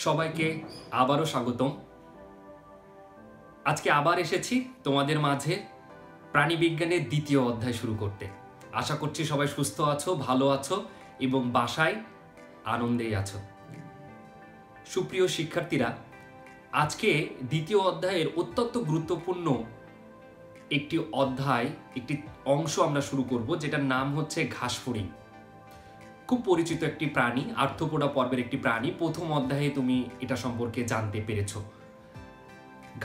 সবাইকে আবারও স্বাগতম। আজকে আবার এসেছি তোমাদের মাঝে প্রাণীবিজ্ঞানের দ্বিতীয় অধ্যায় শুরু করতে। আশা করছি সবাই সুস্থ আছো, ভালো আছো এবং বাসায় আনন্দেই আছো। সুপ্রিয় শিক্ষার্থীরা, আজকে দ্বিতীয় অধ্যায়ের অত্যন্ত গুরুত্বপূর্ণ একটি অধ্যায়, একটি অংশ আমরা শুরু করব, যেটার নাম হচ্ছে ঘাসফড়িং। খুব পরিচিত একটি প্রাণী, আর্থ্রোপোডা পর্বের একটি প্রাণী। প্রথম অধ্যায়ে তুমি এটা সম্পর্কে জানতে পেরেছো।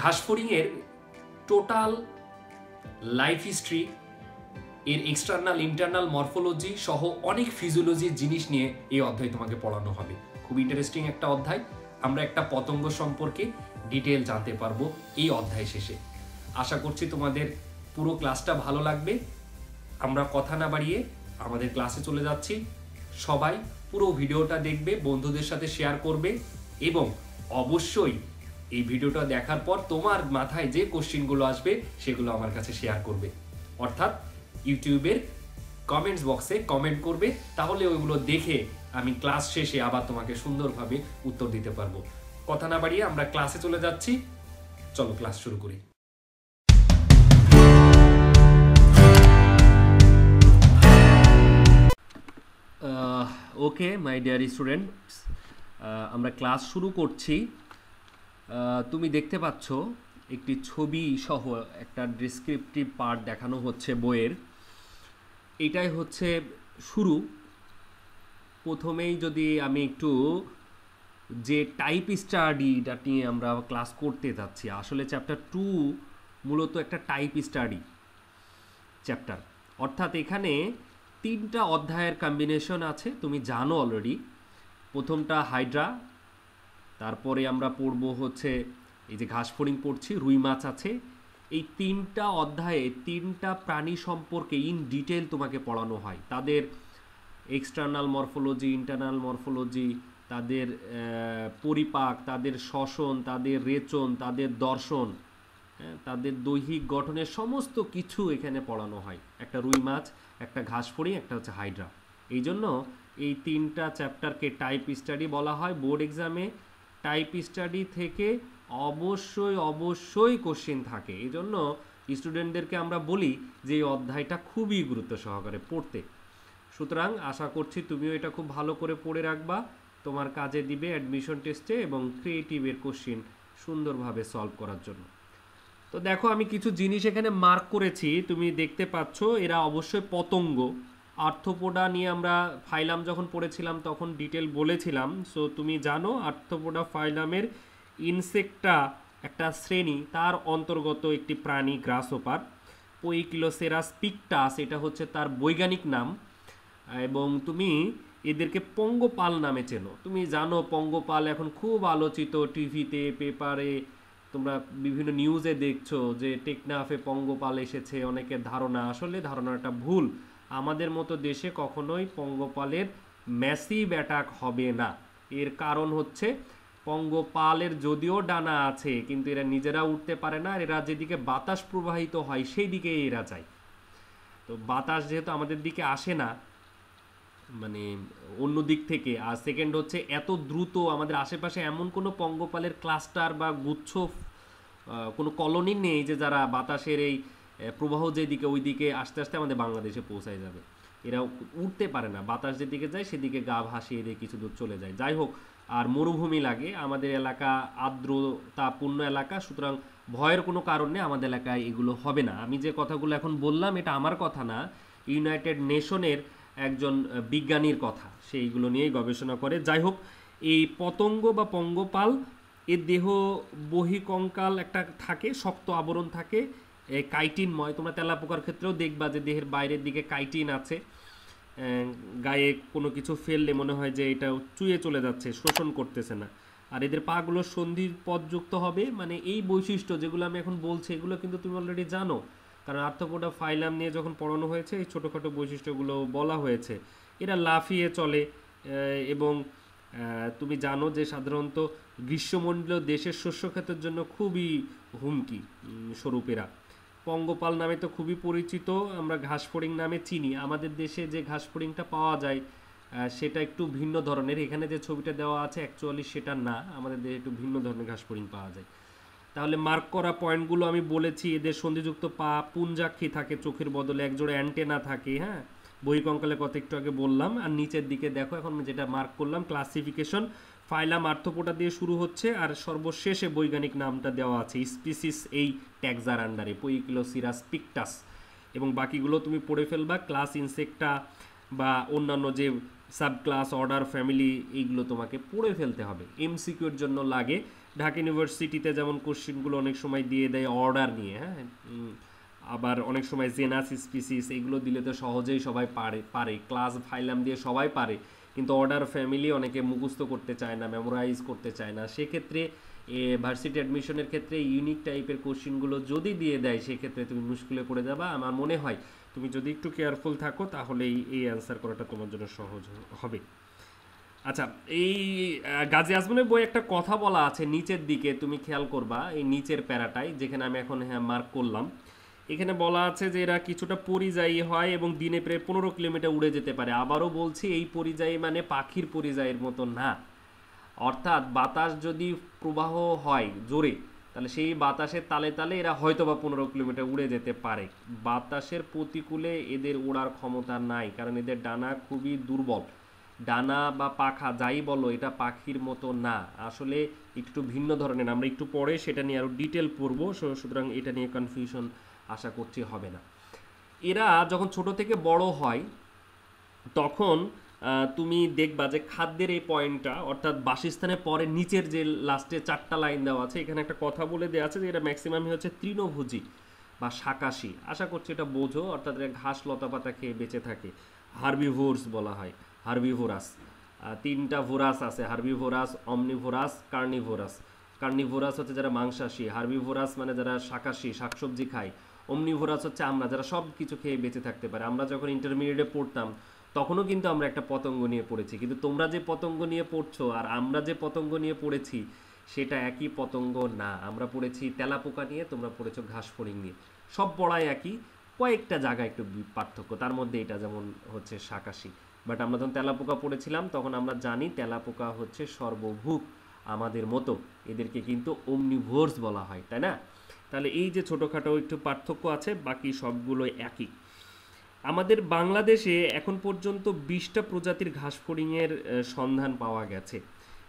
ঘাসফড়িংয়ের টোটাল লাইফ হিস্ট্রি, এর এক্সটার্নাল ইন্টারনাল মরফোলজি সহ অনেক ফিজিওলজির জিনিস নিয়ে এই অধ্যায় তোমাকে পড়ানো হবে। খুব ইন্টারেস্টিং একটা অধ্যায়। আমরা একটা পতঙ্গ সম্পর্কে ডিটেল জানতে পারবো এই অধ্যায় শেষে। আশা করছি তোমাদের পুরো ক্লাসটা ভালো লাগবে। আমরা কথা না বাড়িয়ে আমাদের ক্লাসে চলে যাচ্ছি। সবাই পুরো ভিডিওটা দেখবে, বন্ধুদের সাথে শেয়ার করবে এবং অবশ্যই এই ভিডিওটা দেখার পর তোমার মাথায় যে কোশ্চেনগুলো আসবে সেগুলো আমার কাছে শেয়ার করবে, অর্থাৎ ইউটিউবের কমেন্টস বক্সে কমেন্ট করবে। তাহলে ওইগুলো দেখে আমি ক্লাস শেষে আবার তোমাকে সুন্দরভাবে উত্তর দিতে পারবো। কথা না বাড়িয়ে আমরা ক্লাসে চলে যাচ্ছি। চলো ক্লাস শুরু করি। ওকে মাই ডিয়ার স্টুডেন্টস, আমরা ক্লাস শুরু করছি। তুমি দেখতে পাচ্ছ একটি ছবি সহ একটা ডেসক্রিপটিভ পার্ট দেখানো হচ্ছে বইয়ের। এটাই হচ্ছে শুরু। প্রথমেই যদি আমি একটু যে টাইপ স্টাডিটা নিয়ে আমরা ক্লাস করতে যাচ্ছি, আসলে চ্যাপ্টার 2 মূলত একটা টাইপ স্টাডি চ্যাপ্টার, অর্থাৎ এখানে 3টা অধ্যায়ের কম্বিনেশন আছে। তুমি জানো অলরেডি। প্রথমটা হাইড্রা, তারপরে আমরা পড়ব হচ্ছে এই যে ঘাসফড়িং পড়ছি, রুই মাছ আছে। এই 3টা অধ্যায়ে 3টা প্রাণী সম্পর্কে ইন ডিটেল তোমাকে পড়ানো হয়। তাদের এক্সটার্নাল মরফোলজি, ইন্টারনাল মরফোলজি, তাদের পরিপাক, তাদের শ্বসন, তাদের রেচন, তাদের দর্শন, তাদের দৈহিক গঠনের সমস্ত কিছু এখানে পড়ানো হয়। একটা রুই মাছ, একটা ঘাসফড়িং, একটা হচ্ছে হাইড্রা। এই জন্য এই 3টা চ্যাপ্টারকে টাইপ স্টাডি বলা হয়। বোর্ড এক্সামে টাইপ স্টাডি থেকে অবশ্যই কোশ্চেন থাকে। এই জন্য স্টুডেন্টদেরকে আমরা বলি যে এই অধ্যায়টা খুবই গুরুত্ব সহকারে পড়তে। সুতরাং আশা করছি তুমিও এটা খুব ভালো করে পড়ে রাখবা, তোমার কাজে দিবে অ্যাডমিশন টেস্টে এবং ক্রিয়েটিভের কোশ্চেন সুন্দরভাবে সলভ করার জন্য। তো দেখো, আমি কিছু জিনিস এখানে মার্ক করেছি, তুমি দেখতে পাচ্ছ। এরা অবশ্যই পতঙ্গ। আর্থ্রোপোডা নিয়ে আমরা ফাইলাম যখন পড়েছিলাম তখন ডিটেল বলেছিলাম। সো তুমি জানো আর্থ্রোপোডা ফাইলামের ইনসেক্টা একটা শ্রেণী, তার অন্তর্গত একটি প্রাণী গ্রাসহোপার। পোইকিলোসেরাস পিকটাস এটা হচ্ছে তার বৈজ্ঞানিক নাম। এবং তুমি এদেরকে পঙ্গপাল নামে চেনো। তুমি জানো পঙ্গপাল এখন খুব আলোচিত, টিভিতে, পেপারে, তোমরা বিভিন্ন নিউজে দেখছো যে টেকনাফে পঙ্গপাল এসেছে। অনেকের ধারণা, আসলে ধারণাটা ভুল। আমাদের মতো দেশে কখনোই পঙ্গপালের ম্যাসিভ অ্যাটাক হবে না। এর কারণ হচ্ছে পঙ্গপালের যদিও ডানা আছে, কিন্তু এরা নিজেরা উঠতে পারে না। এরা যেদিকে বাতাস প্রবাহিত হয় সেই দিকে এরা যায়। তো বাতাস যেহেতু আমাদের দিকে আসে না, মানে অন্য দিক থেকে, আর সেকেন্ড হচ্ছে এত দ্রুত আমাদের আশেপাশে এমন কোনো পঙ্গপালের ক্লাস্টার বা গুচ্ছ কোনো কলোনি নেই যে যারা বাতাসের এই প্রবাহ যেদিকে ওই দিকে আস্তে আস্তে আমাদের বাংলাদেশে পৌঁছায় যাবে। এরা উঠতে পারে না, বাতাস যেদিকে যায় সেদিকে গা ভাসিয়ে দিয়ে কিছু দূর চলে যায়। যাই হোক, আর মরুভূমি লাগে, আমাদের এলাকা আর্দ্রতাপূর্ণ এলাকা, সুতরাং ভয়ের কোনো কারণ নেই, আমাদের এলাকায় এগুলো হবে না। আমি যে কথাগুলো এখন বললাম এটা আমার কথা না, ইউনাইটেড নেশনের একজন বিজ্ঞানীর কথা, সেইগুলো নিয়েই গবেষণা করে। যাই হোক, এই পতঙ্গ বা পঙ্গপাল এর দেহ বহিকঙ্কাল একটা থাকে, শক্ত আবরণ থাকে, কাইটিনময়। তোমরা তেলাপোকার ক্ষেত্রেও দেখবা যে দেহের বাইরের দিকে কাইটিন আছে। গায়ে কোনো কিছু ফেললে মনে হয় যে এটা চুয়ে চলে যাচ্ছে, শোষণ করতেছে না। আর এদের পাগুলো সন্ধিপদযুক্ত হবে। মানে এই বৈশিষ্ট্য যেগুলো আমি এখন বলছি এগুলো কিন্তু তুমি অলরেডি জানো, কারণ আর্থ্রোপোডা ফাইলাম নিয়ে যখন পড়ানো হয়েছে এই ছোটোখাটো বৈশিষ্ট্যগুলো বলা হয়েছে। এরা লাফিয়ে চলে এবং তুমি জানো যে সাধারণত গ্রীষ্মমণ্ডলীয় দেশের শস্যক্ষেতের জন্য খুবই হুমকি স্বরূপ এরা। পঙ্গপাল নামে তো খুবই পরিচিত, আমরা ঘাসফড়িং নামে চিনি। আমাদের দেশে যে ঘাসফড়িংটা পাওয়া যায় সেটা একটু ভিন্ন ধরনের। এখানে যে ছবিটা দেওয়া আছে অ্যাকচুয়ালি সেটা না, আমাদের দেশে একটু ভিন্ন ধরনের ঘাস ফড়িং পাওয়া যায়। তাহলে মার্ক করা পয়েন্টগুলো আমি বলেছি, এদের সন্ধিযুক্ত পা, পুঞ্জাক্ষী থাকে চোখের বদলে, একজোড়া অ্যান্টেনা থাকে, হ্যাঁ, বহিঃকঙ্কালের কথা একটু আগে বললাম। আর নিচের দিকে দেখো এখন আমি যেটা মার্ক করলাম ক্লাসিফিকেশন, ফাইলাম আর্থ্রোপোডা দিয়ে শুরু হচ্ছে, আর সর্বশেষে বৈজ্ঞানিক নামটা দেওয়া আছে স্পিসিস এই ট্যাক্সার আন্ডারে, পোইকিলোসিরাস পিকটাস। এবং বাকিগুলো তুমি পড়ে ফেলবা, ক্লাস ইনসেক্টা বা অন্যান্য যে সাব ক্লাস, অর্ডার, ফ্যামিলি, এইগুলো তোমাকে পড়ে ফেলতে হবে, এমসিকিউর জন্য লাগে। ঢাকা ইউনিভার্সিটিতে যেমন কোশ্চেনগুলো অনেক সময় দিয়ে দেয় অর্ডার নিয়ে, হ্যাঁ, আবার অনেক সময় জেনাস, স্পিসিস, এগুলো দিলে তো সহজেই সবাই পারে ক্লাস ফাইলাম দিয়ে সবাই পারে, কিন্তু অর্ডার, ফ্যামিলি অনেকে মুখস্থ করতে চায় না, মেমোরাইজ করতে চায় না। সেক্ষেত্রে ভার্সিটি অ্যাডমিশনের ক্ষেত্রে ইউনিক টাইপের কোশ্চেনগুলো যদি দিয়ে দেয় সেক্ষেত্রে তুমি মুশকিলে পড়ে যাবা। আমার মনে হয় তুমি যদি একটু কেয়ারফুল থাকো তাহলেই এই অ্যান্সার করাটা তোমার জন্য সহজ হবে। আচ্ছা, এই গাজী আজমলের বই একটা কথা বলা আছে নিচের দিকে, তুমি খেয়াল করবা এই নিচের প্যারাটাই, যেখানে আমি এখন হ্যাঁ মার্ক করলাম। এখানে বলা আছে যে এরা কিছুটা পরিযায়ী হয় এবং দিনে প্রায় 15 কিলোমিটার উড়ে যেতে পারে। আবারও বলছি, এই পরিযায়ী মানে পাখির পরিযায়ীর মতো না। অর্থাৎ বাতাস যদি প্রবাহ হয় জোরে, তাহলে সেই বাতাসের তালে তালে এরা হয়তো বা 15 কিলোমিটার উড়ে যেতে পারে। বাতাসের প্রতিকূলে এদের ওড়ার ক্ষমতা নাই, কারণ এদের ডানা খুবই দুর্বল। ডানা বা পাখা যাই বলো, এটা পাখির মতো না, আসলে একটু ভিন্ন ধরনের। আমরা একটু পরে সেটা নিয়ে আরও ডিটেল পড়বো, সুতরাং এটা নিয়ে কনফিউশন আশা করছি হবে না। এরা যখন ছোট থেকে বড় হয় তখন তুমি দেখবা যে খাদ্যের এই পয়েন্টটা, অর্থাৎ বাসস্থানের পরে নিচের যে লাস্টে 4টা লাইন দেওয়া আছে, এখানে একটা কথা বলে দেওয়া আছে যে এরা ম্যাক্সিমামই হচ্ছে তৃণভোজী বা শাকাশী। আশা করছি এটা বোঝো, অর্থাৎ এরা ঘাস লতা পাতা খেয়ে বেঁচে থাকে। হার্বিভোরস বলা হয়, হার্বিভোরাস। 3টা ভোরাস আছে, হার্বিভোরাস, অমনিভোরাস, কার্নিভোরাস। কার্নিভোরাস হচ্ছে যারা মাংসাশী, হার্বিভোরাস মানে যারা শাকাশী, শাকসবজি খায়। অমনিভোরাস হচ্ছে আমরা, যারা সব কিছু খেয়ে বেঁচে থাকতে পারে। আমরা যখন ইন্টারমিডিয়েটে পড়তাম তখনও কিন্তু আমরা একটা পতঙ্গ নিয়ে পড়েছি, কিন্তু তোমরা যে পতঙ্গ নিয়ে পড়ছো আর আমরা যে পতঙ্গ নিয়ে পড়েছি সেটা একই পতঙ্গ না। আমরা পড়েছি তেলাপোকা নিয়ে, তোমরা পড়েছো ঘাস ফড়িং নিয়ে। সব পড়াই একই, কয়েকটা জায়গায় একটু পার্থক্য, তার মধ্যে এটা যেমন হচ্ছে শাকাশী। বাট আমরা যখন তেলাপোকা পড়েছিলাম তখন আমরা জানি তেলাপোকা হচ্ছে সর্বভুক আমাদের মতো, এদেরকে কিন্তু ওমনিভোরস বলা হয়, তাই না? তাহলে এই যে ছোটোখাটো একটু পার্থক্য আছে, বাকি সবগুলোই একই। আমাদের বাংলাদেশে এখন পর্যন্ত 20টা প্রজাতির ঘাসফড়িংয়ের সন্ধান পাওয়া গেছে।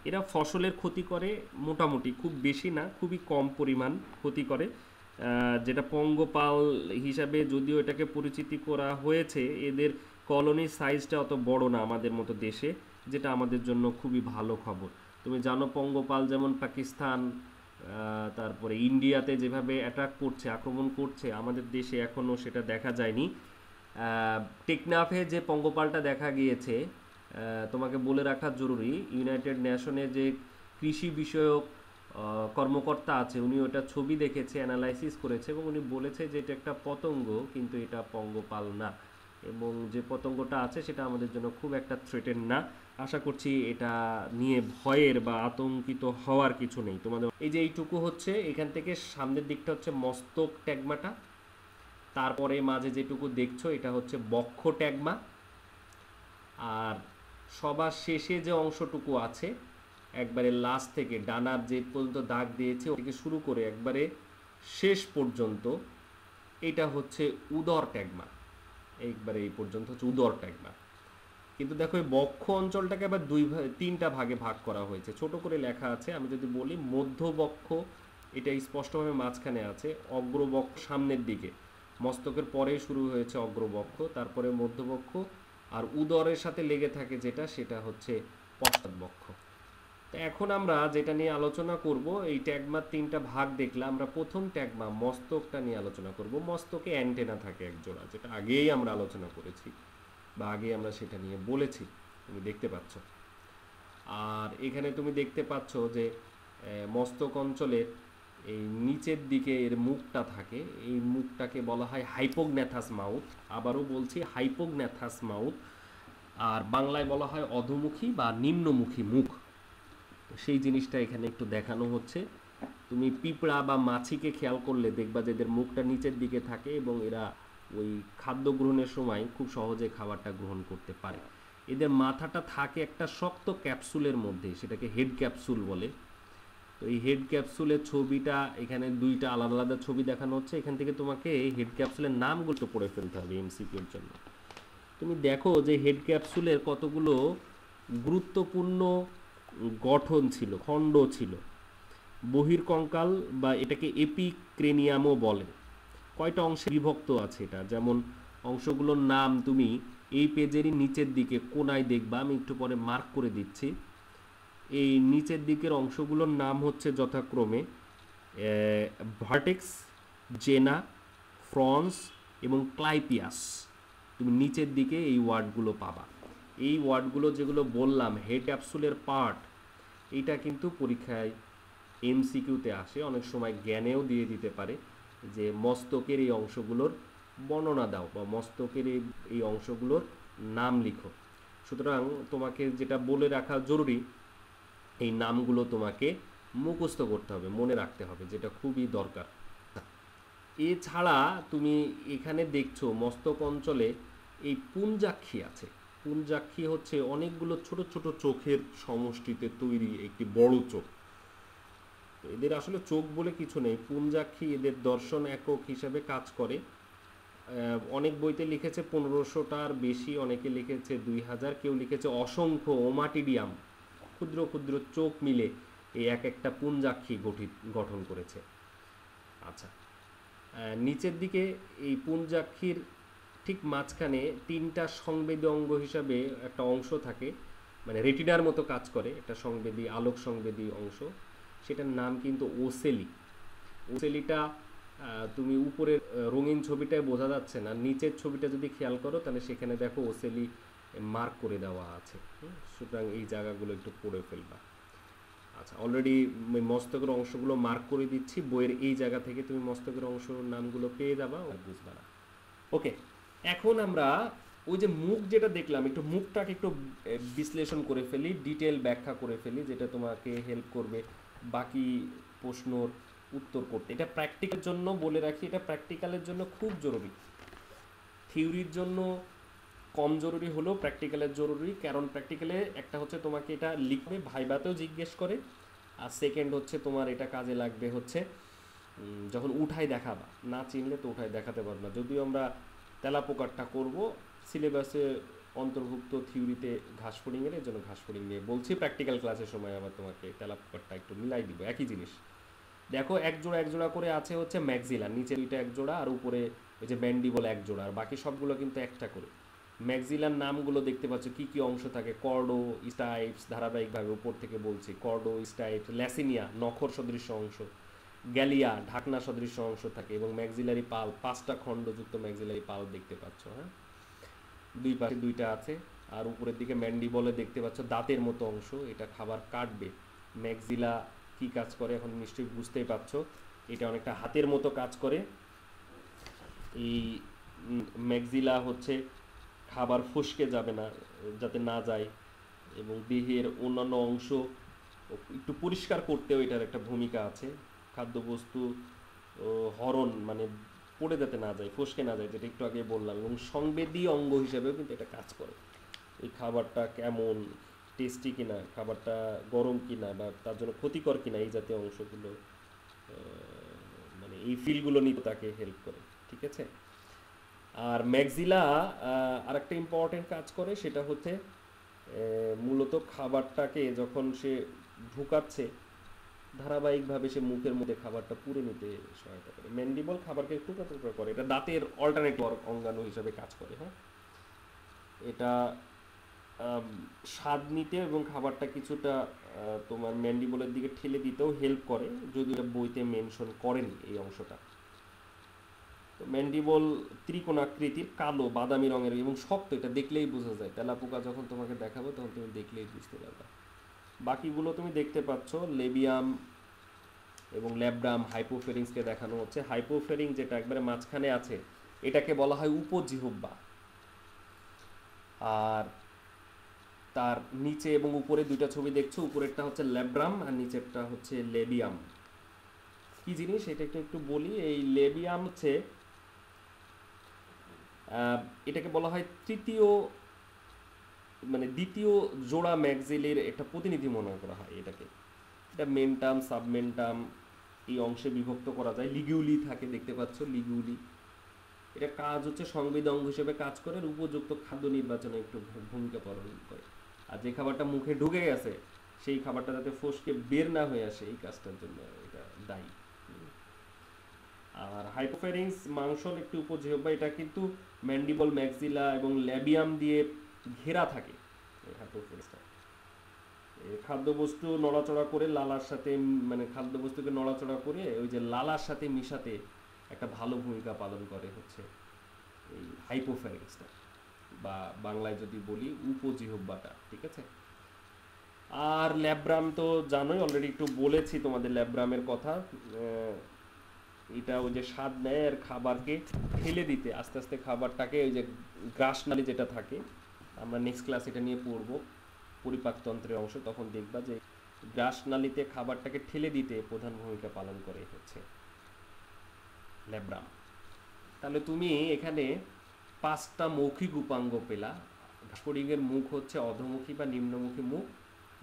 এরা ফসলের ক্ষতি করে মোটামুটি, খুব বেশি না, খুবই কম পরিমাণ ক্ষতি করে। যেটা পঙ্গপাল হিসাবে যদিও এটাকে পরিচিতি করা হয়েছে, এদের কলোনির সাইজটা অত বড় না আমাদের মতো দেশে, যেটা আমাদের জন্য খুবই ভালো খবর। তুমি জানো পঙ্গপাল যেমন পাকিস্তান, তারপরে ইন্ডিয়াতে যেভাবে অ্যাটাক করছে, আক্রমণ করছে, আমাদের দেশে এখনও সেটা দেখা যায়নি। টেকনাফে যে পঙ্গপালটা দেখা গিয়েছে, তোমাকে বলে রাখা জরুরি, ইউনাইটেড নেশনে যে কৃষি বিষয়ক কর্মকর্তা আছে উনি ওটা ছবি দেখেছে, অ্যানালাইসিস করেছে এবং উনি বলেছে যে এটা একটা পতঙ্গ, কিন্তু এটা পঙ্গপাল না। এবং যে পতঙ্গটা আছে সেটা আমাদের জন্য খুব একটা থ্রেটেন না। আশা করছি এটা নিয়ে ভয়ের বা আতঙ্কিত হওয়ার কিছু নেই তোমাদের। এই যে এইটুকু হচ্ছে, এখান থেকে সামনের দিকটা হচ্ছে মস্তক ট্যাগমাটা, তারপরে মাঝে যেটুকু দেখছো এটা হচ্ছে বক্ষ ট্যাগমা, আর সবার শেষে যে অংশটুকু আছে একবারে লাস্ট থেকে ডানার যে পর্যন্ত দাগ দিয়েছে ওটিকে শুরু করে একবারে শেষ পর্যন্ত এটা হচ্ছে উদর ট্যাগমা। একবারে এই পর্যন্ত হচ্ছে উদর ট্যাগমা। কিন্তু দেখো এই বক্ষ অঞ্চলটাকে আবার 3টা ভাগে ভাগ করা হয়েছে, ছোট করে লেখা আছে। আমি যদি বলি মধ্য বক্ষ, এটা স্পষ্টভাবে মাঝখানে আছে, অগ্রবক্ষ সামনের দিকে, মস্তকের পরে শুরু হয়েছে অগ্রবক্ষ, তারপরে মধ্যবক্ষ, আর উদরের সাথে লেগে থাকে যেটা সেটা হচ্ছে পশ্চাৎবক্ষ। তো এখন আমরা যেটা নিয়ে আলোচনা করব, এই ট্যাগমার 3টা ভাগ দেখলাম, আমরা প্রথম ট্যাগমা মস্তকটা নিয়ে আলোচনা করব। মস্তকে অ্যান্টেনা থাকে একজোড়া, যেটা আগেই আমরা আলোচনা করেছি বা আগে আমরা সেটা নিয়ে বলেছি, তুমি দেখতে পাচ্ছ। আর এখানে তুমি দেখতে পাচ্ছ যে মস্তক অঞ্চলের এই নিচের দিকে এর মুখটা থাকে, এই মুখটাকে বলা হয় হাইপোগন্যাথাস মাউথ। আবারও বলছি হাইপোগন্যাথাস মাউথ, আর বাংলায় বলা হয় অধোমুখী বা নিম্নমুখী মুখ। সেই জিনিসটা এখানে একটু দেখানো হচ্ছে। তুমি পিঁপড়া বা মাছিকে খেয়াল করলে দেখবা যে এদের মুখটা নিচের দিকে থাকে এবং এরা ওই খাদ্য গ্রহণের সময় খুব সহজে খাবারটা গ্রহণ করতে পারে। এদের মাথাটা থাকে একটা শক্ত ক্যাপসুলের মধ্যে, সেটাকে হেড ক্যাপসুল বলে। তো এই হেড ক্যাপসুলের ছবিটা এখানে দুইটা আলাদা আলাদা ছবি দেখানো হচ্ছে, এখান থেকে তোমাকে এই হেড ক্যাপসুলের নামগুলো একটু পড়ে ফেলতে হবে এমসিকিউর জন্য। তুমি দেখো যে হেড ক্যাপসুলের কতগুলো গুরুত্বপূর্ণ গঠন ছিল, খণ্ড ছিল। বহির্কঙ্কাল বা এটাকে এপিক্রেনিয়ামও বলে। কয়টা অংশে বিভক্ত আছে এটা, যেমন অংশগুলোর নাম তুমি এই পেজেরই নিচের দিকে কোনায় দেখবা, আমি একটু পরে মার্ক করে দিচ্ছি। এই নিচের দিকের অংশগুলোর নাম হচ্ছে যথাক্রমে ভার্টেক্স, জেনা, ফ্রন্স এবং ক্লাইপিয়াস। তুমি নিচের দিকে এই ওয়ার্ডগুলো পাবা। এই ওয়ার্ডগুলো যেগুলো বললাম হেড ক্যাপসুলের পার্ট, এইটা কিন্তু পরীক্ষায় এমসিকিউতে আসে, অনেক সময় জ্ঞানেও দিয়ে দিতে পারে যে মস্তকের এই অংশগুলোর বর্ণনা দাও বা মস্তকের এই অংশগুলোর নাম লিখো। সুতরাং তোমাকে যেটা বলে রাখা জরুরি, এই নামগুলো তোমাকে মুখস্থ করতে হবে, মনে রাখতে হবে, যেটা খুবই দরকার। এছাড়া তুমি এখানে দেখছো মস্তক অঞ্চলে এই পুঞ্জাক্ষী আছে। পুঞ্জাক্ষী হচ্ছে অনেকগুলো ছোট ছোট চোখের সমষ্টিতে তৈরি একটি বড় চোখ। তো এদের আসলে চোখ বলে কিছু নেই, পুঞ্জাক্ষী এদের দর্শন একক হিসাবে কাজ করে। অনেক বইতে লিখেছে 1500টার বেশি, অনেকে লিখেছে 2000, কেউ লিখেছে অসংখ্য ওমাটিডিয়াম, ক্ষুদ্র ক্ষুদ্র চোখ মিলে এই এক একটা পুঞ্জাক্ষী গঠন করেছে। আচ্ছা, নিচের দিকে এই পুঞ্জাক্ষীর ঠিক মাঝখানে তিনটা সংবেদী অঙ্গ হিসাবে একটা অংশ থাকে, মানে রেটিনার মতো কাজ করে, একটা সংবেদী আলোক সংবেদী অংশ, সেটার নাম কিন্তু ওসেলি। ওসেলিটা তুমি উপরের রঙিন ছবিটায় বোঝা যাচ্ছে না, নিচের ছবিটা যদি খেয়াল করো তাহলে সেখানে দেখো ওসেলি মার্ক করে দেওয়া আছে। সুতরাং এই জায়গাগুলো একটু পড়ে ফেলবা। আচ্ছা, অলরেডি মস্তকের অংশগুলো মার্ক করে দিচ্ছি, বইয়ের এই জায়গা থেকে তুমি মস্তকের অংশ নামগুলো পেয়ে যাবা, বুঝবা না। ওকে, এখন আমরা ওই যে মুখ যেটা দেখলাম, একটু মুখটাকে একটু বিশ্লেষণ করে ফেলি, ডিটেল ব্যাখ্যা করে ফেলি, যেটা তোমাকে হেল্প করবে বাকি প্রশ্নর উত্তর করতে। এটা প্র্যাকটিক্যালের জন্য বলে রাখি, এটা প্র্যাকটিক্যালের জন্য খুব জরুরি। থিওরির জন্য কম জরুরি হলেও প্র্যাকটিক্যালের জরুরি, কারণ প্র্যাকটিক্যালে একটা হচ্ছে তোমাকে এটা লিখবে, ভাইবাতেও জিজ্ঞেস করে, আর সেকেন্ড হচ্ছে তোমার এটা কাজে লাগবে হচ্ছে যখন উঠায় দেখাবা, না চিনলে তো উঠায় দেখাতে পারবো না। যদিও আমরা তেলাপোকারটা করব সিলেবাসে অন্তর্ভুক্ত, থিওরিতে ঘাসফড়িংয়ের, এর জন্য ঘাসফড়িং নিয়ে বলছি, প্র্যাকটিক্যাল ক্লাসের সময় আবার তোমাকে তেলাপোকারটা একটু মিলাই দিব, একই জিনিস। দেখো এক জোড়া করে আছে হচ্ছে ম্যাক্সিলা, নিচে দুইটা এক জোড়া, আর উপরে ওই যে ম্যান্ডিবল এক জোড়া, আর বাকি সবগুলো কিন্তু একটা করে। ম্যাক্সিলার নামগুলো দেখতে পাচ্ছ কি কি অংশ থাকে, কর্ডো, স্টাইপস, ধারাবাহিকভাবে উপর থেকে বলছি, কর্ডো, স্টাইপস, ল্যাসিনিয়া, নখর সদৃশ্য অংশ, গ্যালিয়া, ঢাকনা সদৃশ্য অংশ থাকে, এবং ম্যাক্সিলারি পাল, 5টা খণ্ডযুক্ত ম্যাক্সিলারি পাল দেখতে পাচ্ছ। হ্যাঁ, দুই পাশে দুইটা আছে, আর উপরের দিকে ম্যান্ডিবলে দেখতে পাচ্ছ দাঁতের মতো অংশ, এটা খাবার কাটবে। ম্যাক্সিলা কি কাজ করে এখন নিশ্চয়ই বুঝতেই পারছো, এটা অনেকটা হাতের মতো কাজ করে। এই ম্যাক্সিলা হচ্ছে খাবার ফসকে যাবে না, যাতে না যায়, এবং দেহের অন্যান্য অংশ একটু পরিষ্কার করতেও এটার একটা ভূমিকা আছে। খাদ্যবস্তু হরণ মানে পড়ে যাতে না যায়, ফসকে না যায়, যেটা একটু আগে বললাম, এবং সংবেদী অঙ্গ হিসেবেও কিন্তু এটা কাজ করে। এই খাবারটা কেমন টেস্টি কিনা, খাবারটা গরম কিনা বা তার জন্য ক্ষতিকর কিনা, এই জাতীয় অংশগুলো মানে এই ফিলগুলো নিতে তাকে হেল্প করে। ঠিক আছে, আর ম্যাক্সিলা আরেকটা ইম্পর্টেন্ট কাজ করে, সেটা হচ্ছে মূলত খাবারটাকে যখন সে ঢুকাচ্ছে ধারাবাহিকভাবে সে মুখের মধ্যে খাবারটা পুড়ে নিতে সহায়তা করে। ম্যান্ডিবল খাবারকে টুকরা টুকরা করে, এটা দাঁতের অল্টারনেট অঙ্গাণু হিসাবে কাজ করে। হ্যাঁ, এটা স্বাদ নিতে এবং খাবারটা কিছুটা তোমার ম্যান্ডিবলের দিকে ঠেলে দিতেও হেল্প করে, যদিও এটা বইতে মেনশন করেনি এই অংশটা। তো ম্যান্ডিবল ত্রিকোণাকৃতির, কালো বাদামি রঙের এবং শক্ত, এটা দেখলেই বোঝা যায়। তেলাপোকা যখন তোমাকে দেখাবো তখন তুমি দেখলেই বুঝতে পারবে। বাকিগুলো তুমি দেখতে পাচ্ছ, লেবিয়াম এবং ল্যাব্রাম, হাইপোফেরিংসকে দেখানো হচ্ছে। হাইপোফেরিং যেটা একবারে মাঝখানে আছে, এটাকে বলা হয় উপজিহ্বা, আর তার নিচে এবং উপরে দুইটা ছবি দেখছো, উপরেরটা হচ্ছে ল্যাব্রাম আর নিচেরটা হচ্ছে লেবিয়াম। কি জিনিস এটা একটু একটু বলি। এই লেবিয়াম হচ্ছে এটাকে বলা হয় তৃতীয় মানে দ্বিতীয় জোড়া ম্যাক্সিলের একটা প্রতিনিধি মনে করা হয় এটাকে। এটা মেন্টাম সাবমেন্টাম এই অংশে বিভক্ত করা যায়। লিগুলি থাকে, দেখতে পাচ্ছ লিগুলি। এটা কাজ হচ্ছে সংবেদী অঙ্গ হিসেবে কাজ করে, আর উপযুক্ত খাদ্য নির্বাচনে একটু ভূমিকা পালন করে। আর যে খাবারটা মুখে ঢুকে গেছে সেই খাবারটা যাতে ফসকে বের না হয়ে আসে এই কাজটার জন্য এটা দায়ী। আর হাইপোফ্যারিংস মাংসল একটি উপজিহ্বা, এটা কিন্তু ম্যান্ডিবল, ম্যাক্সিলা এবং ল্যাবিয়াম দিয়ে ঘেরা থাকে এই হাইপোফ্যারিংসটা। খাদ্যবস্তু নড়াচড়া করে লালার সাথে, মানে খাদ্যবস্তুকে নড়াচড়া করে ওই যে লালার সাথে মিশাতে একটা ভালো ভূমিকা পালন করে হচ্ছে এই হাইপোফ্যারিংসটা, বা বাংলায় যদি বলি উপজিহ্বাটা, ঠিক আছে। আর ল্যাব্রাম তো জানোই, অলরেডি একটু বলেছি তোমাদের ল্যাব্রামের কথা। এটা ওই যে স্বাদ নেয় আর খাবারকে ঠেলে দিতে, আস্তে আস্তে খাবারটাকে, ওই যে গ্রাসনালী যেটা থাকে, আমরা নেক্সট ক্লাস এটা নিয়ে পড়বো পরিপাকতন্ত্রের অংশ, তখন দেখবা যে গ্রাসনালীতে খাবারটাকে ঠেলে দিতে প্রধান ভূমিকা পালন করে হচ্ছে ল্যাব্রাম। তাহলে তুমি এখানে 5টা মৌখিক উপাঙ্গ পেলা। ঘাসফড়িংয়ের মুখ হচ্ছে অধোমুখী বা নিম্নমুখী মুখ,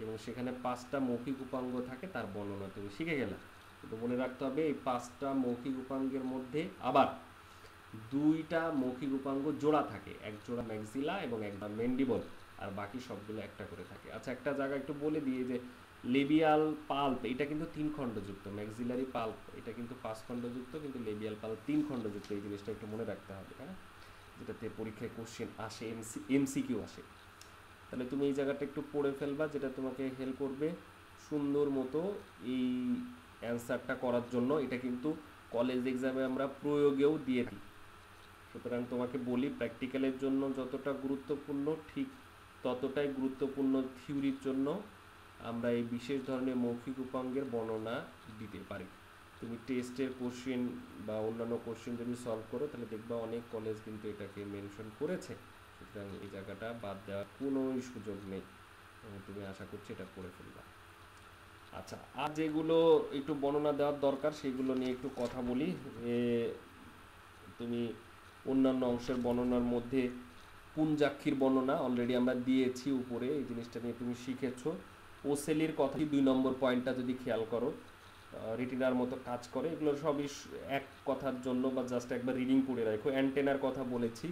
এবং সেখানে 5টা মৌখিক উপাঙ্গ থাকে, তার বর্ণনা তুমি শিখে গেলে। কিন্তু মনে রাখতে হবে এই 5টা মৌখিক উপাঙ্গের মধ্যে আবার 2টা মৌখিক উপাঙ্গ জোড়া থাকে, এক জোড়া ম্যাক্সিলা এবং একটা ম্যান্ডিবল, আর বাকি সবগুলো একটা করে থাকে। আচ্ছা, একটা জায়গা একটু বলে দিয়ে যে লেবিয়াল পাল্প এটা কিন্তু 3 খণ্ডযুক্ত, ম্যাক্সিলারি পাল্প এটা কিন্তু 5 খণ্ডযুক্ত, কিন্তু লেবিয়াল পাল্প 3 খণ্ডযুক্ত। এই জিনিসটা একটু মনে রাখতে হবে, হ্যাঁ, যেটাতে পরীক্ষায় কোশ্চেন আসে, এমসিকিউ আসে। তাহলে তুমি এই জায়গাটা একটু পড়ে ফেলবা, যেটা তোমাকে হেল্প করবে সুন্দর মতো এই অ্যান্সারটা করার জন্য। এটা কিন্তু কলেজ এক্সামে আমরা প্রয়োগেও দিয়ে দিই। সুতরাং তোমাকে বলি, প্র্যাকটিক্যালের জন্য যতটা গুরুত্বপূর্ণ ঠিক ততটাই গুরুত্বপূর্ণ থিওরির জন্য আমরা এই বিশেষ ধরনের মৌখিক উপাঙ্গের বর্ণনা দিতে পারি। তুমি টেস্টের কোশ্চেন বা অন্যান্য কোশ্চেন যদি সলভ করো তাহলে দেখবা অনেক কলেজ কিন্তু এটাকে মেনশন করেছে। সুতরাং এই জায়গাটা বাদ দেওয়ার কোনোই সুযোগ নেই, এবং তুমি আশা করছি এটা করে ফেলবা। আচ্ছা, আর যেগুলো একটু বর্ণনা দেওয়ার দরকার সেগুলো নিয়ে একটু কথা বলি। তুমি অন্যান্য অংশের বর্ণনার মধ্যে পুঞ্জাক্ষীর বর্ণনা অলরেডি আমরা দিয়েছি উপরে, এই জিনিসটা নিয়ে তুমি শিখেছো। ওসেলির কথা 2 নম্বর পয়েন্টটা যদি খেয়াল করো, রেটিনার মতো কাজ করে, এগুলো সবই এক কথার জন্য বা জাস্ট একবার রিডিং করে রাখো। অ্যান্টেনার কথা বলেছি,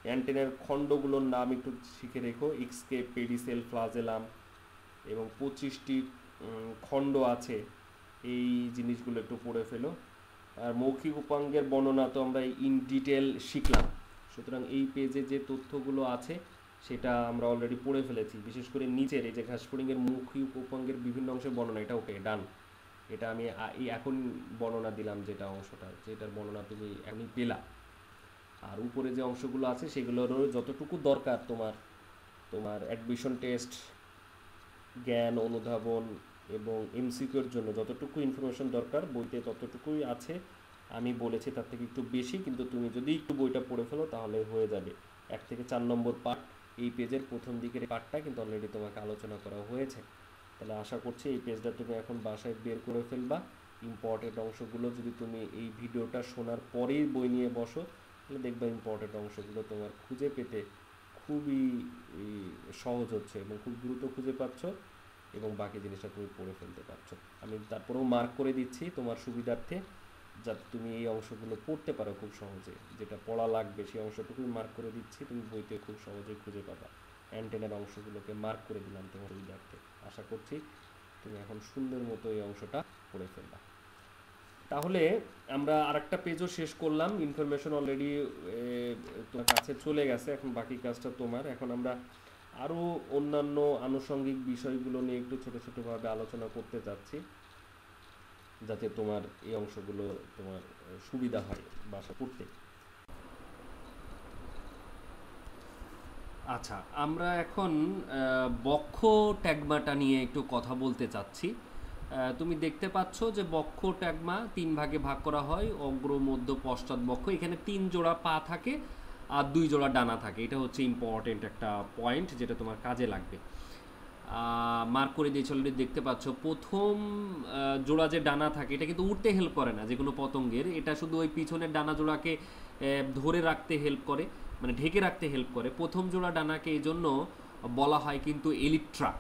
অ্যান্টেনার খণ্ডগুলোর নাম একটু শিখে রেখো, এক্সকেপ, পেডিসেল, ফ্লাজেলাম, এবং 25টি খণ্ড আছে, এই জিনিসগুলো একটু পড়ে ফেলো। আর মৌখিক উপাঙ্গের বর্ণনা তো আমরা ইন ডিটেল শিখলাম, সুতরাং এই পেজে যে তথ্যগুলো আছে সেটা আমরা অলরেডি পড়ে ফেলেছি। বিশেষ করে নিচের এই যে ঘাসফড়িংয়ের মৌখিক উপাঙ্গের বিভিন্ন অংশের বর্ণনা, এটা ওকে ডান, এটা আমি এখন বর্ণনা দিলাম, যেটা অংশটা যেটার বর্ণনা তুমি এখনই পেলা। আর উপরে যে অংশগুলো আছে সেগুলোরও যতটুকু দরকার তোমার অ্যাডমিশন টেস্ট, জ্ঞান অনুধাবন এবং এমসিকিউর জন্য যতটুকু ইনফরমেশন দরকার বইতে ততটুকুই আছে। আমি বলেছি তার থেকে একটু বেশি, কিন্তু তুমি যদি একটু বইটা পড়ে ফেলো তাহলে হয়ে যাবে। 1 থেকে 4 নম্বর পার্ট, এই পেজের প্রথম দিকের পার্টটা কিন্তু অলরেডি তোমাকে আলোচনা করা হয়েছে। তাহলে আশা করছি এই পেজটা তুমি এখন বাসায় বের করে ফেলবা। ইম্পর্টেন্ট অংশগুলো যদি তুমি এই ভিডিওটা শোনার পরেই বই নিয়ে বসো তাহলে দেখবা ইম্পর্টেন্ট অংশগুলো তোমার খুঁজে পেতে খুবই সহজ হচ্ছে এবং খুব দ্রুত খুঁজে পাচ্ছ, এবং বাকি জিনিসটা তুমি পড়ে ফেলতে পারছো। আমি তারপরেও মার্ক করে দিচ্ছি তোমার সুবিধার্থে, যাতে তুমি এই অংশগুলো পড়তে পারো খুব সহজে। যেটা পড়া লাগবে সেই অংশটুকুই মার্ক করে দিচ্ছি, তুমি বইতে খুব সহজেই খুঁজে পাবা। অ্যান্টেনার অংশগুলোকে মার্ক করে দিলাম তোমার সুবিধার্থে। আশা করছি তুমি এখন সুন্দর মতো এই অংশটা পড়ে ফেলবা। তাহলে আমরা আরেকটা পেজও শেষ করলাম, ইনফরমেশন অলরেডি তোমার কাছে চলে গেছে, এখন বাকি কাজটা তোমার। এখন আমরা আরও অন্যান্য আনুষঙ্গিক বিষয়গুলো নিয়ে একটু ছোটো ছোটোভাবে আলোচনা করতে চাচ্ছি, যাতে তোমার এই অংশগুলো তোমার সুবিধা হয় বাসা পড়তে। আচ্ছা, আমরা এখন বক্ষ ট্যাগমাটা নিয়ে একটু কথা বলতে চাচ্ছি। তুমি দেখতে পাচ্ছ যে বক্ষ ট্যাগমা 3 ভাগে ভাগ করা হয়, অগ্র, মধ্য, পশ্চাৎ বক্ষ। এখানে 3 জোড়া পা থাকে আর 2 জোড়া ডানা থাকে। এটা হচ্ছে ইম্পর্টেন্ট একটা পয়েন্ট যেটা তোমার কাজে লাগবে। মার্ক করে দিয়েছি অলরেডি, দেখতে পাচ্ছ প্রথম জোড়া যে ডানা থাকে এটা কিন্তু উঠতে হেল্প করে না যে কোনো পতঙ্গের, এটা শুধু ওই পিছনের ডানা জোড়াকে ধরে রাখতে হেল্প করে, মানে ঢেকে রাখতে হেল্প করে। প্রথম জোড়া ডানাকে এই জন্য বলা হয় কিন্তু এলিট্রা।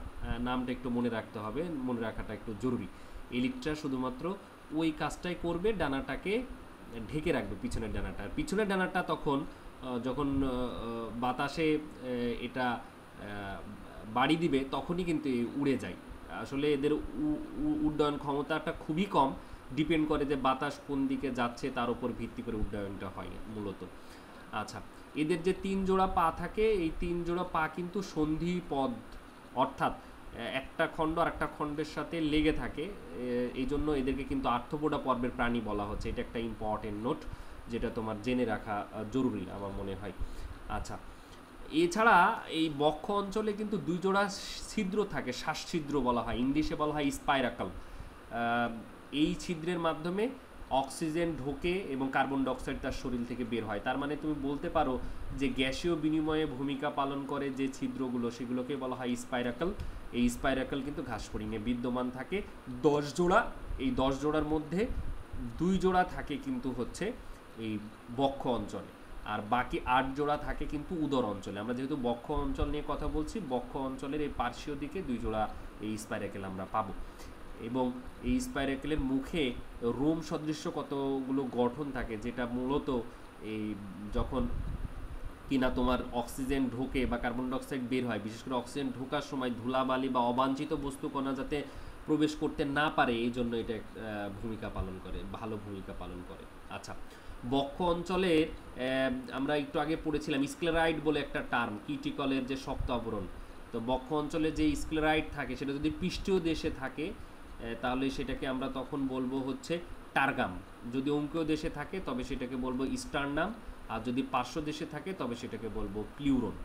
নামটা একটু মনে রাখতে হবে, মনে রাখাটা একটু জরুরি। এলিট্রা শুধুমাত্র ওই কাজটাই করবে, ডানাটাকে ঢেকে রাখবে, পিছনের ডানাটা। পিছনের ডানাটা তখন যখন বাতাসে এটা বাড়ি দিবে তখনই কিন্তু উড়ে যায়। আসলে এদের উড্ডয়ন ক্ষমতাটা খুবই কম, ডিপেন্ড করে যে বাতাস কোন দিকে যাচ্ছে তার উপর ভিত্তি করে উড্ডয়নটা হয় মূলত। আচ্ছা, এদের যে 3 জোড়া পা থাকে, এই 3 জোড়া পা কিন্তু সন্ধিপদ, অর্থাৎ একটা খণ্ড আর একটা খণ্ডের সাথে লেগে থাকে। এই জন্য এদেরকে কিন্তু আর্থ্রোপোডা পর্বের প্রাণী বলা হচ্ছে। এটা একটা ইম্পর্টেন্ট নোট, যেটা তোমার জেনে রাখা জরুরি আমার মনে হয়। আচ্ছা, এছাড়া এই বক্ষ অঞ্চলে কিন্তু 2 জোড়া ছিদ্র থাকে, শ্বাসছিদ্র বলা হয়, ইংলিশে বলা হয় স্পাইরাকল। এই ছিদ্রের মাধ্যমে অক্সিজেন ঢোকে এবং কার্বন ডাইঅক্সাইড তার শরীর থেকে বের হয়। তার মানে তুমি বলতে পারো যে গ্যাসীয় বিনিময়ে ভূমিকা পালন করে যে ছিদ্রগুলো, সেগুলোকে বলা হয় স্পাইরাকল। এই স্পাইরাকল কিন্তু ঘাসফড়িংয়ে বিদ্যমান থাকে 10 জোড়া। এই 10 জোড়ার মধ্যে 2 জোড়া থাকে কিন্তু হচ্ছে এই বক্ষ অঞ্চলে, আর বাকি 8 জোড়া থাকে কিন্তু উদর অঞ্চলে। আমরা যেহেতু বক্ষ অঞ্চল নিয়ে কথা বলছি, বক্ষ অঞ্চলের এই পার্শ্বীয় দিকে 2 জোড়া এই স্পাইরাকেল আমরা পাবো। এবং এই স্পাইরাকেলের মুখে রোম সদৃশ্য কতগুলো গঠন থাকে, যেটা মূলত এই যখন কিনা তোমার অক্সিজেন ঢোকে বা কার্বন ডাইঅক্সাইড বের হয়, বিশেষ করে অক্সিজেন ঢোকার সময় ধুলাবালি বা অবাঞ্ছিত বস্তুকণা যাতে প্রবেশ করতে না পারে, এই জন্য এটা ভূমিকা পালন করে, ভালো ভূমিকা পালন করে। আচ্ছা, বক্ষ অঞ্চলের আমরা একটু আগে পড়েছিলাম স্ক্লেরাইড বলে একটা টার্ম, কিটিকলের যে শক্ত আবরণ। তো বক্ষ অঞ্চলে যে স্ক্লেরাইড থাকে সেটা যদি পৃষ্ঠীয় দেশে থাকে তাহলে সেটাকে আমরা তখন বলবো হচ্ছে টার্গাম। যদি অঙ্কীয় দেশে থাকে তবে সেটাকে বলবো স্টার্নাম, আর যদি পার্শ্ব দেশে থাকে তবে সেটাকে বলবো প্লিউরন।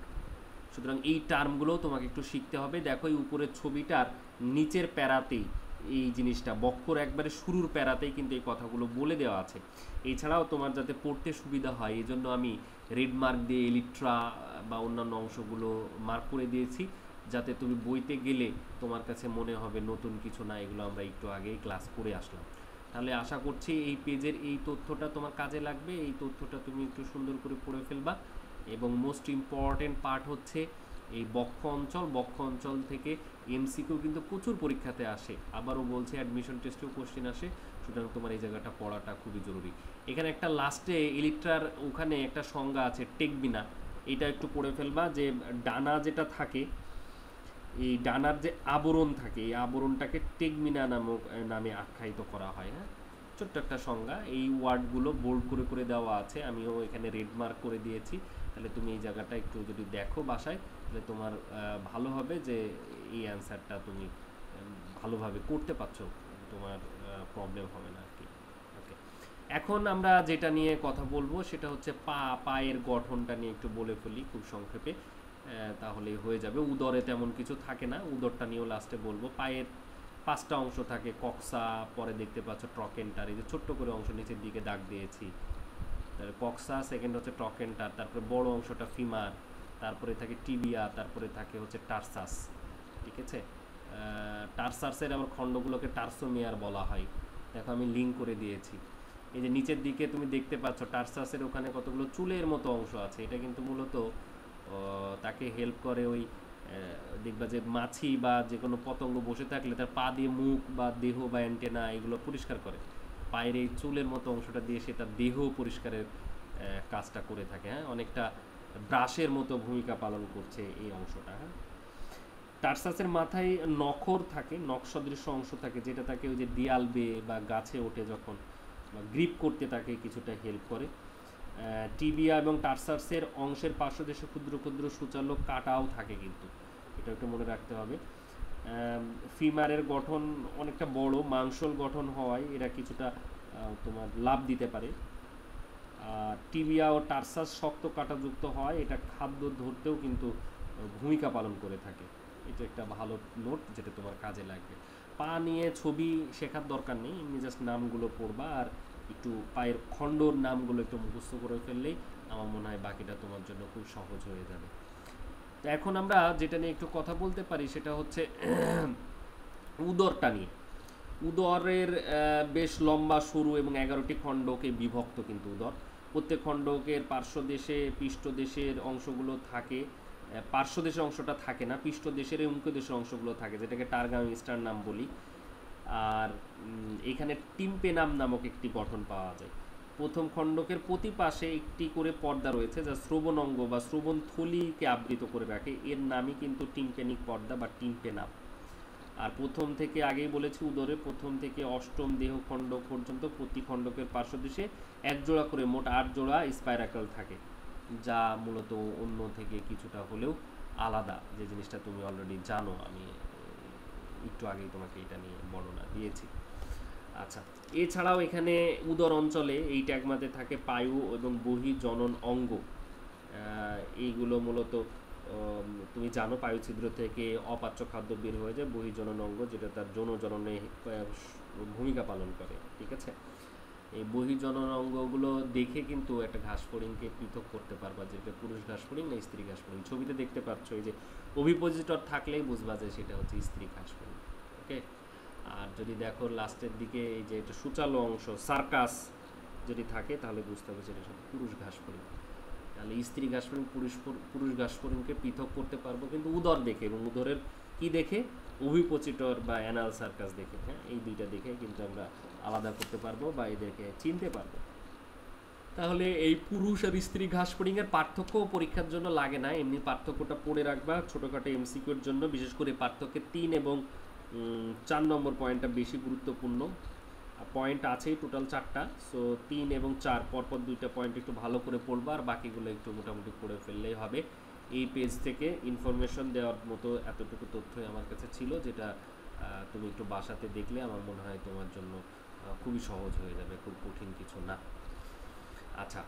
সুতরাং এই টার্মগুলোও তোমাকে একটু শিখতে হবে। দেখো এই উপরের ছবিটার নিচের প্যারাতেই এই জিনিসটা, বক্ষর একবারে শুরুর প্যারাতেই কিন্তু এই কথাগুলো বলে দেওয়া আছে। এছাড়াও তোমার যাতে পড়তে সুবিধা হয় এই জন্য আমি রেড মার্ক দিয়ে এলিট্রা বা অন্যান্য অংশগুলো মার্ক করে দিয়েছি, যাতে তুমি বইতে গেলে তোমার কাছে মনে হবে নতুন কিছু না, এগুলো আমরা একটু আগেই ক্লাস করে আসলাম। তাহলে আশা করছি এই পেজের এই তথ্যটা তোমার কাজে লাগবে, এই তথ্যটা তুমি একটু সুন্দর করে পড়ে ফেলবা। এবং মোস্ট ইম্পর্টেন্ট পার্ট হচ্ছে এই বক্ষ অঞ্চল। বক্ষ অঞ্চল থেকে এমসিকিউ কিন্তু প্রচুর পরীক্ষাতে আসে, আবারও বলছে অ্যাডমিশন টেস্টেও কোশ্চেন আসে। সুতরাং তোমার এই জায়গাটা পড়াটা খুবই জরুরি। এখানে একটা লাস্টে ইলেকট্রার ওখানে একটা সংজ্ঞা আছে টেকবিনা, এটা একটু পড়ে ফেলবা। যে ডানা যেটা থাকে, এই ডানার যে আবরণ থাকে, এই আবরণটাকে টেকমিনা নামক নামে আখ্যায়িত করা হয়। হ্যাঁ, ছোট্ট একটা সংজ্ঞা, এই ওয়ার্ডগুলো বোল্ড করে করে দেওয়া আছে, আমিও এখানে রেড মার্ক করে দিয়েছি। তাহলে তুমি এই জায়গাটা একটু যদি দেখো বাসায়, তাহলে তোমার ভালো হবে যে এই অ্যান্সারটা তুমি ভালোভাবে করতে পারছো, তোমার প্রবলেম হবে না আর কি। ওকে, এখন আমরা যেটা নিয়ে কথা বলবো সেটা হচ্ছে পায়ের গঠনটা নিয়ে একটু বলে ফেলি খুব সংক্ষেপে, তাহলেই হয়ে যাবে। উদরে তেমন কিছু থাকে না, উদরটা নিয়েও লাস্টে বলবো। পায়ের 5টা অংশ থাকে, কক্সা, পরে দেখতে পাচ্ছ ট্রকেন্টার, এই যে ছোট্ট করে অংশ নিচের দিকে দাগ দিয়েছি, তারপরে কক্সা, সেকেন্ড হচ্ছে ট্রকেন্টার, তারপরে বড় অংশটা ফিমার, তারপরে থাকে টিবিয়া, তারপরে থাকে হচ্ছে টার্সাস। ঠিক আছে, টার্সাসের আবার খণ্ডগুলোকে টার্সোমিয়ার বলা হয়। দেখো আমি লিঙ্ক করে দিয়েছি। এই যে নিচের দিকে তুমি দেখতে পাচ্ছ টার্সাসের ওখানে কতগুলো চুলের মতো অংশ আছে, এটা কিন্তু মূলত তাকে হেল্প করে। ওই দেখবা যে মাছি বা যে কোনো পতঙ্গ বসে থাকলে তার পা দিয়ে মুখ বা দেহ বা অ্যান্টেনা এগুলো পরিষ্কার করে, পায়ের এই চুলের মতো অংশটা দিয়ে সে তার দেহ পরিষ্কারের কাজটা করে থাকে। হ্যাঁ, অনেকটা ব্রাশের মতো ভূমিকা পালন করছে এই অংশটা। হ্যাঁ, টার্সাসের মাথায় নখর থাকে, নখ সদৃশ্য অংশ থাকে, যেটা তাকে ওই যে দেয়াল বেয়ে বা গাছে ওঠে যখন গ্রিপ করতে তাকে কিছুটা হেল্প করে। টিবিয়া এবং টার্সাসের অংশের পার্শ্বদেশে ক্ষুদ্র ক্ষুদ্র সূচালো কাটাও থাকে, কিন্তু এটা একটু মনে রাখতে হবে। ফিমারের গঠন অনেকটা বড় মাংসল গঠন হওয়ায় এরা কিছুটা তোমার লাভ দিতে পারে। আর টিবিয়া ও টার্সাস শক্ত কাঁটাযুক্ত হয়, এটা খাদ্য ধরতেও কিন্তু ভূমিকা পালন করে থাকে। এটা একটা ভালো নোট যেটা তোমার কাজে লাগবে। পা নিয়ে ছবি শেখার দরকার নেই, এমনি জাস্ট নামগুলো পড়বা আর একটু পায়ের খণ্ডর নামগুলো একটু মুখস্থ করে ফেললেই আমার মনে হয় বাকিটা তোমার জন্য খুব সহজ হয়ে যাবে। তো এখন আমরা যেটা নিয়ে একটু কথা বলতে পারি সেটা হচ্ছে উদরটা নিয়ে। উদরের বেশ লম্বা, সরু এবং 11টি খণ্ডকে বিভক্ত কিন্তু উদর। প্রত্যেক খণ্ডকের পার্শ্বদেশে পৃষ্ঠদেশের অংশগুলো থাকে পার্শ্বদেশের অংশটা থাকে না, পৃষ্ঠদেশের এবং মুখদেশের অংশগুলো থাকে, যেটাকে টার্গাম স্টারনাম বলি। আর এখানে টিম্পেনাম নামক একটি গঠন পাওয়া যায়। প্রথম খণ্ডকের প্রতি পাশে একটি করে পর্দা রয়েছে যা শ্রবণ অঙ্গ বা শ্রবণ থলিকে আবৃত করে রাখে, এর নামই কিন্তু টিম্পেনিক পর্দা বা টিম্পেনাম। আর প্রথম থেকে আগেই বলেছি, উদরে প্রথম থেকে অষ্টম দেহ খণ্ডক পর্যন্ত প্রতি খণ্ডকের পার্শ্বদেশে এক জোড়া করে মোট 8 জোড়া স্পাইরাকল থাকে, যা মূলত অন্য থেকে কিছুটা হলেও আলাদা, যে জিনিসটা তুমি অলরেডি জানো, আমি একটু আগেই তোমাকে এটা নিয়ে বর্ণনা দিয়েছি। আচ্ছা, এছাড়াও এখানে উদর অঞ্চলে এই ট্যাগমাতে থাকে পায়ু এবং বহির্জনন অঙ্গ। এইগুলো মূলত তুমি জানো পায়ু ছিদ্র থেকে অপাচ্য খাদ্য বের হয়ে যায়, বহির্জনন অঙ্গ যেটা তার যৌনজননে ভূমিকা পালন করে। ঠিক আছে, এই বহির্জনন অঙ্গগুলো দেখে কিন্তু একটা ঘাসফড়িংকে পৃথক করতে পারবা, যেটা পুরুষ ঘাসফড়িং না স্ত্রী ঘাসফড়িং। ছবিতে দেখতে পাচ্ছ এই যে ওভিপোজিটর থাকলেই বুঝবা যে সেটা হচ্ছে স্ত্রী ঘাসফড়িং। ওকে, আর যদি দেখো লাস্টের দিকে এই যে এটা সূচালো অংশ সার্কাস যদি থাকে তাহলে বুঝতে হবে সেটা পুরুষ ঘাসফড়িং। তাহলে স্ত্রী ঘাসফড়িং পুরুষ ঘাসফড়িংকে পৃথক করতে পারবো কিন্তু উদর দেখে, এবং উদরের কি দেখে, ওভিপোজিটর বা অ্যানাল সার্কাস দেখে। হ্যাঁ, এই দুইটা দেখে কিন্তু আমরা আলাদা করতে পারবো বা এদেরকে চিনতে পারবো। তাহলে এই পুরুষ আর স্ত্রী ঘাসফড়িংয়ের পার্থক্য পরীক্ষার জন্য লাগে না, এমনি পার্থক্যটা পড়ে রাখবা ছোটোখাটো এমসিকিউর জন্য। বিশেষ করে পার্থক্যের 3 এবং 4 নম্বর পয়েন্টটা বেশি গুরুত্বপূর্ণ। পয়েন্ট আছেই টোটাল 4টা, সো 3 এবং 4 পরপর 2টা পয়েন্ট একটু ভালো করে পড়বা, আর বাকিগুলো একটু মোটামুটি পড়ে ফেললেই হবে। এই পেজ থেকে ইনফরমেশন দেওয়ার মতো এতটুকু তথ্যই আমার কাছে ছিল, যেটা তুমি একটু বাসাতে দেখলে আমার মনে হয় তোমার জন্য খুবই সহজ হয়ে যাবে, খুব কঠিন কিছু না। আচ্ছা,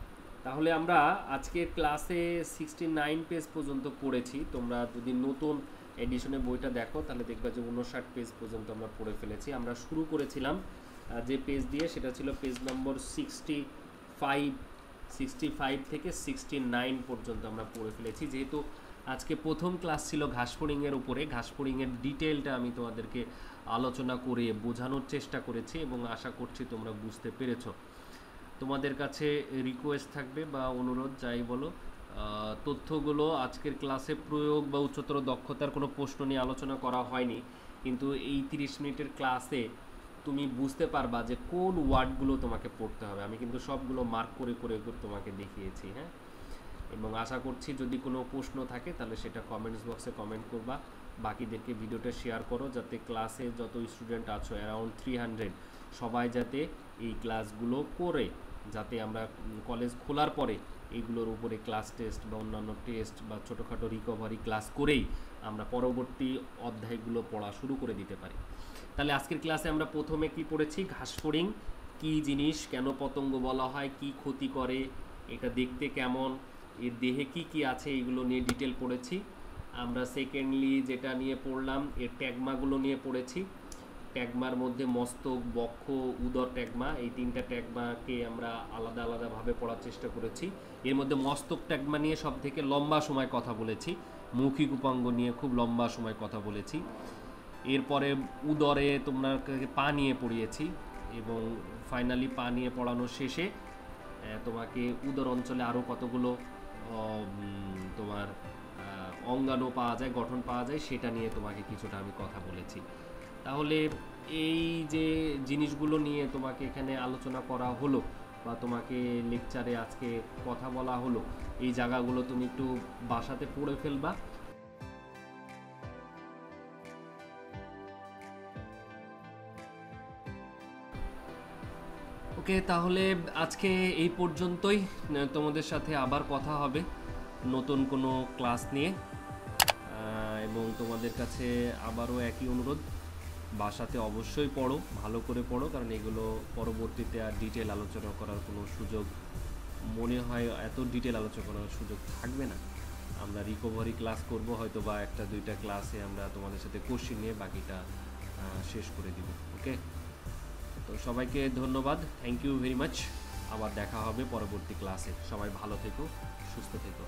তাহলে আমরা আজকের ক্লাসে 69 পেজ পর্যন্ত পড়েছি। তোমরা যদি নতুন এডিশনে বইটা দেখো তাহলে দেখবা যে 59 পেজ পর্যন্ত আমরা পড়ে ফেলেছি। আমরা শুরু করেছিলাম যে পেজ দিয়ে, সেটা ছিল পেজ নম্বর 65 থেকে 69 পর্যন্ত আমরা পড়ে ফেলেছি। যেহেতু আজকে প্রথম ক্লাস ছিল ঘাসফড়িংয়ের উপরে, ঘাসফড়িংয়ের ডিটেলটা আমি তোমাদেরকে আলোচনা করে বোঝানোর চেষ্টা করেছি এবং আশা করছি তোমরা বুঝতে পেরেছো। তোমাদের কাছে রিকোয়েস্ট থাকবে বা অনুরোধ, যাই বলো, তথ্যগুলো আজকের ক্লাসে প্রয়োগ বা উচ্চতর দক্ষতার কোনো প্রশ্ন নিয়ে আলোচনা করা হয়নি, কিন্তু এই 30 মিনিটের ক্লাসে তুমি বুঝতে পারবা যে কোন ওয়ার্ডগুলো তোমাকে পড়তে হবে। আমি কিন্তু সবগুলো মার্ক করে করে তোমাকে দেখিয়েছি। হ্যাঁ, এবং আশা করছি যদি কোনো প্রশ্ন থাকে তাহলে সেটা কমেন্টস বক্সে কমেন্ট করবা। বাকিদেরকে ভিডিওটা শেয়ার করো, যাতে ক্লাসে যত স্টুডেন্ট আছো অ্যারাউন্ড 300 সবাই যাতে এই ক্লাসগুলো করে, যাতে আমরা কলেজ খোলার পরে এইগুলোর উপরে ক্লাস টেস্ট বা অন্যান্য টেস্ট বা ছোটোখাটো রিকভারি ক্লাস করেই আমরা পরবর্তী অধ্যায়গুলো পড়া শুরু করে দিতে পারি। তাহলে আজকের ক্লাসে আমরা প্রথমে কি পড়েছি, ঘাসফড়িং কী জিনিস, কেন পতঙ্গ বলা হয়, কি ক্ষতি করে, এটা দেখতে কেমন, এর দেহে কি কি আছে, এইগুলো নিয়ে ডিটেল পড়েছি আমরা। সেকেন্ডলি যেটা নিয়ে পড়লাম, এর ট্যাগমাগুলো নিয়ে পড়েছি। ট্যাগমার মধ্যে মস্তক, বক্ষ, উদর ট্যাগমা, এই 3টা ট্যাগমাকে আমরা আলাদা আলাদাভাবে পড়ার চেষ্টা করেছি। এর মধ্যে মস্তক ট্যাগমা নিয়ে সব থেকে লম্বা সময় কথা বলেছি, মৌখিক উপাঙ্গ নিয়ে খুব লম্বা সময় কথা বলেছি। এরপরে উদরে তোমরা পা নিয়ে পড়িয়েছি, এবং ফাইনালি পা নিয়ে পড়ানো শেষে তোমাকে উদর অঞ্চলে আরও কতগুলো তোমার অঙ্গাণু পাওয়া যায়, গঠন পাওয়া যায়, সেটা নিয়ে তোমাকে কিছুটা আমি কথা বলেছি। তাহলে এই যে জিনিসগুলো নিয়ে তোমাকে এখানে আলোচনা করা হলো বা তোমাকে লেকচারে আজকে কথা বলা হলো, এই জায়গাগুলো তুমি একটু বাসাতে পড়ে ফেলবা। ওকে, তাহলে আজকে এই পর্যন্তই। তোমাদের সাথে আবার কথা হবে নতুন কোনো ক্লাস নিয়ে, এবং তোমাদের কাছে আবারও একই অনুরোধ, বাসাতে অবশ্যই পড়ো, ভালো করে পড়ো, কারণ এগুলো পরবর্তীতে আর ডিটেল আলোচনা করার কোনো সুযোগ মনে হয় এত ডিটেল আলোচনা করার সুযোগ থাকবে না। আমরা রিকভারি ক্লাস করব হয়তো, বা 1-2টা ক্লাসে আমরা তোমাদের সাথে কোশ্চেন নিয়ে বাকিটা শেষ করে দিব। ওকে, তো সবাইকে ধন্যবাদ, থ্যাংক ইউ ভেরি মাচ। আবার দেখা হবে পরবর্তী ক্লাসে। সবাই ভালো থেকো, সুস্থ থেকো।